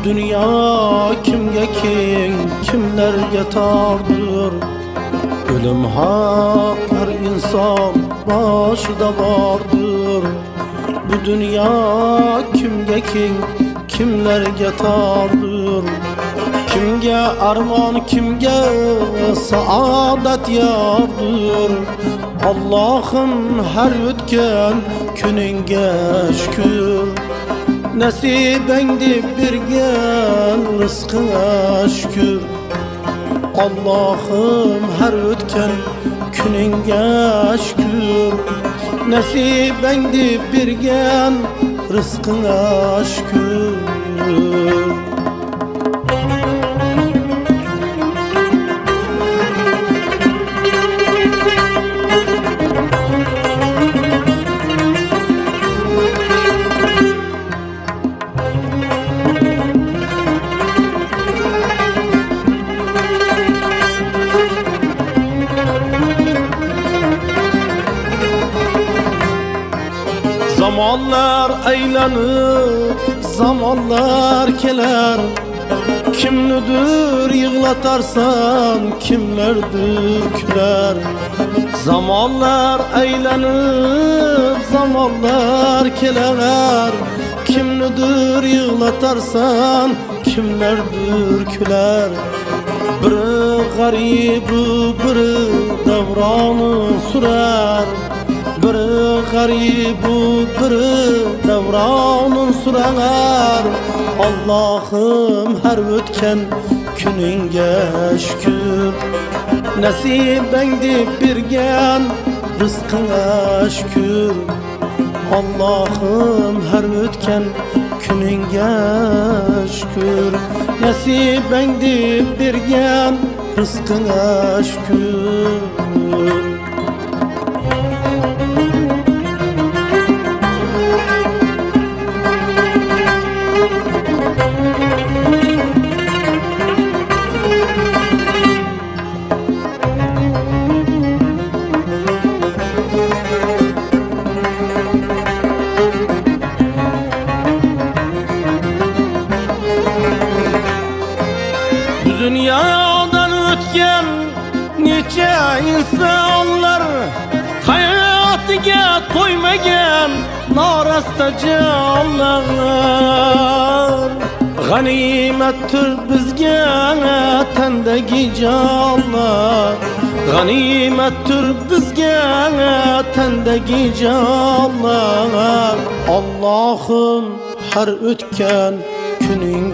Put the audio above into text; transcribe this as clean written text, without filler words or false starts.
dünya kimge keng, kimlerge tardır. Ölüm hak, her insan başıda vardır. Bu dünya kimge keng, kimlerge tardır. Kimge arman, kimge saadet yardır. Allah'ım her ötken gününge şükür. Nesibendi birgen rızkına şükür. Allah'ım her ötken gününge şükür. Nesibendi birgen rızkına şükür. Zamanlar aylanıp zamanlar keler. Kimnidir yığlatarsan kimlerdir küler. Zamanlar aylanıp zamanlar keler. Kimnidir yığlatarsan kimlerdir küler. Biri garibi biri devranı sürer. Biri garibi biri devranın sürer. Allah'ım her ötken gününge şükür. Nesibendi birgen rızkına şükür. Allah'ım her ötken gününge şükür. Nesibendi birgen rızkına şükür. Dünyadan ötken nice insanlar hayatiga toymagan norasta canlar. Ganimettir bizge tendagi canlar. Ganimettir bizge tendagi canlar. Allah'ım her ötken gününge